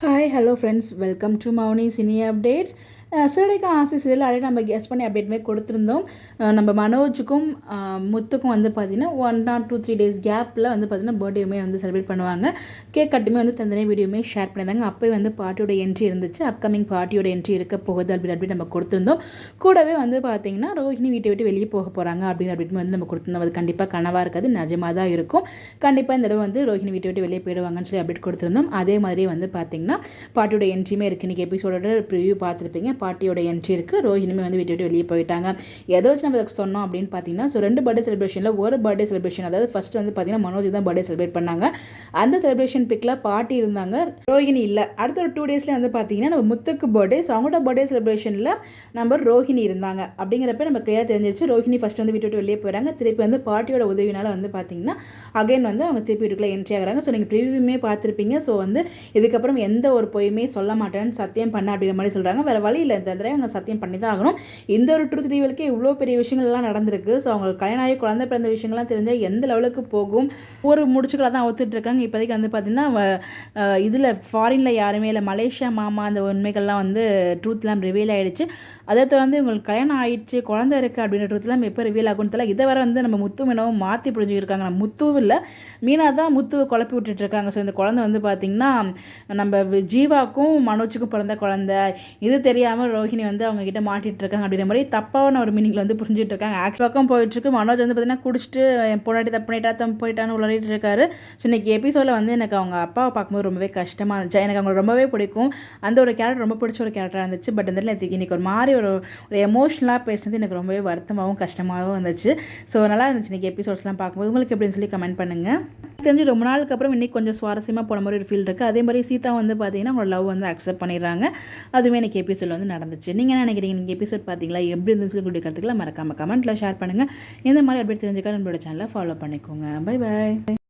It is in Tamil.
Hi, hello friends. Welcome to Mauni Cine Updates. சிறடைக்கு ஆசை சீரியல் ஆல்ரெடி நம்ம கெஸ் பண்ணி அப்டேட் மாதிரி கொடுத்துருந்தோம். நம்ம மனோஜுக்கும் முத்துக்கும் வந்து பார்த்திங்கன்னா 1 or 2-3 டேஸ் கேப்பில் வந்து பார்த்திங்கன்னா பர்த்டேயுமே வந்து செலிப்ரேட் பண்ணுவாங்க. கேக் கட்டுமே வந்து தனித்தனியாக வீடியோமே ஷேர் பண்ணியிருந்தாங்க. அப்போயே வந்து பார்ட்டியோட என்ட்ரி இருந்துச்சு. அப்கமிங் பார்ட்டியோட என்ட்ரி இருக்க போகுது அப்படின்னு நம்ம கொடுத்துருந்தோம். கூடவே வந்து பார்த்திங்கன்னா ரோஹிணி வீட்டை விட்டு வெளியே போக போகிறாங்க அப்படின்னு வந்து நம்ம கொடுத்துருந்தோம். அது கண்டிப்பாக கனவாக இருக்காது, நிஜமாக தான் இருக்கும். கண்டிப்பாக இந்த தடவை வந்து ரோஹிணி வீட்டை விட்டு வெளியே போயிடுவாங்கன்னு சொல்லி அப்டேட் கொடுத்துருந்தோம். அதே மாதிரி வந்து பார்த்திங்கன்னா பார்ட்டியோட என்ட்ரியுமே இருக்குது. இன்றைக்கி எபிசோடோட ப்ரிவ்யூ பார்த்துருப்பீங்க. பார்ட்டியோட என்ட்ரி இருக்குது. ரோஹினியுமே வந்து விட்டு வெளியே போயிட்டாங்க. எதை வச்சு நம்ம சொன்னோம் அப்படின்னு பார்த்தீங்கன்னா, ஸோ 2 பர்த்டே செலிப்ரேஷனில் ஒரு பர்த்டே செலிப்ரேஷன், அதாவது ஃபர்ஸ்ட் வந்து பார்த்தீங்கன்னா மனோஜ் தான் பர்த்டே செலிப்ரேட் பண்ணாங்க. அந்த செலிப்ரேஷன் பிக்கில் பார்ட்டி இருந்தாங்க, ரோஹினி இல்லை. அடுத்த ஒரு 2 டேஸ்லேயே வந்து பார்த்தீங்கன்னா நம்ம முத்துக்கு பர்த்டே, ஸோ அவங்களோட பர்த்டே செலிப்ரேஷனில் நம்ம ரோஹினி இருந்தாங்க. அப்படிங்கிறப்ப நம்ம கிளியராக தெரிஞ்சிச்சு ரோஹினி ஃபஸ்ட் வந்து விட்டு வெளியே போயிறாங்க. திருப்பி வந்து பார்ட்டியோட உதவினால வந்து பார்த்தீங்கன்னா அகைன் வந்து அவங்க திருப்பி வீட்டுக்குள்ளே என்ட்ரி ஆகிறாங்க. ஸோ நீங்கள் ப்ரிவியூமே பார்த்துருப்பீங்க. ஸோ வந்து இதுக்கப்புறம் எந்த ஒரு பொய்யுமே சொல்ல மாட்டேன்னு சத்தியம் பண்ண அப்படிங்கிற மாதிரி சொல்கிறாங்க. வேறு வழி இல்லை, இந்த தடவை அவங்க சத்தியம் பண்ணி தான் ஆகணும். இந்த ஒரு ட்ரூத் ரிவீலுக்கே இவ்வளோ பெரிய விஷயங்கள்லாம் நடந்திருக்கு. ஸோ அவங்களுக்கு கல்யாணம் ஆகி குழந்தை பிறந்த விஷயங்கள்லாம் தெரிஞ்சால் எந்த லெவலுக்கு போகும். ஒரு முடிச்சுக்களாக தான் ஒத்துட்ருக்காங்க. இப்போதைக்கு வந்து பார்த்திங்கன்னா இதில் ஃபாரினில் யாருமே இல்லை, மலேசியா மாமா அந்த உண்மைகள்லாம் வந்து ட்ரூத்லாம் ரிவீல் ஆகிடுச்சு. அதை தொடர்ந்து இவங்களுக்கு கல்யாணம் ஆகிடுச்சு, குழந்தை இருக்குது அப்படின்ற ட்ரூத்லாம் எப்போ ரிவீல் ஆகும்னு தெரியல. இதை வர வந்து நம்ம முத்து மீனவும் மாற்றி புரிஞ்சுக்கிருக்காங்க. நம்ம முத்துவும் இல்லை, மீனா தான் முத்துவை குழப்பி விட்டுட்ருக்காங்க. ஸோ இந்த குழந்தை வந்து பார்த்திங்கன்னா நம்ம ஜீவாக்கும் மனோஜுக்கும் பிறந்த குழந்தை. இது தெரியாமல் ரோஹிணி வந்து அவங்க கிட்ட மாட்டிகிட்டு இருக்காங்க அப்படின்ற மாதிரி தப்பான ஒரு மீனிங்கில் வந்து புரிஞ்சுட்டு இருக்காங்க. ஆக்ட் பக்கம் போயிட்டுருக்கு. மனோஜ் வந்து பார்த்தீங்கன்னா குடிச்சிட்டு என் பொண்டாட்டி தப்பு பண்ணிட்டா தப்பு போயிட்டான்னு உளறிட்டு இருக்காரு. ஸோ இன்றைக்கி எபிசோடில் வந்து எனக்கு அவங்க அப்பாவை பார்க்கும்போது ரொம்பவே கஷ்டமாக இருந்துச்சு. எனக்கு அவங்க ரொம்பவே பிடிக்கும். அந்த ஒரு கேரக்டர் ரொம்ப பிடிச்ச ஒரு கேரக்டராக இருந்துச்சு. பட் இந்த இன்றைக்கி ஒரு மாதிரி ஒரு எமோஷ்னலாக பேசுனது எனக்கு ரொம்பவே வருத்தமாகவும் கஷ்டமாகவும் இருந்துச்சு. ஸோ நல்லா இருந்துச்சு இன்றைக்கி எபிசோட்ஸ்லாம் பார்க்கும்போது. உங்களுக்கு எப்படின்னு சொல்லி கமெண்ட் பண்ணுங்கள். தெரிஞ்சு ரொம்ப நாளுக்கு அப்புறம் இன்றைக்கி கொஞ்சம் சுவாரஸ்யமாக போன மாதிரி ஒரு ஃபீல் இருக்குது. அதே மாதிரி சீதா வந்து பார்த்தீங்கன்னா அவங்களோட லவ் வந்து அக்செப்ட் பண்ணிடுறாங்க. அதுவுமே இன்றைக்கி எபிசோட் வந்து நடந்துச்சு. நீங்கள் என்ன நினைக்கிறீங்க? நீங்கள் எபிசோட் பார்த்தீங்களா? எப்படி இருந்துச்சு சொல்லி கருத்துக்களை மறக்காமல் கமெண்ட்டில் ஷேர் பண்ணுங்கள். இந்த மாதிரி அப்டேட் தெரிஞ்சுக்க நம்மளோட சேனலை ஃபாலோ பண்ணிக்கோங்க. Bye bye.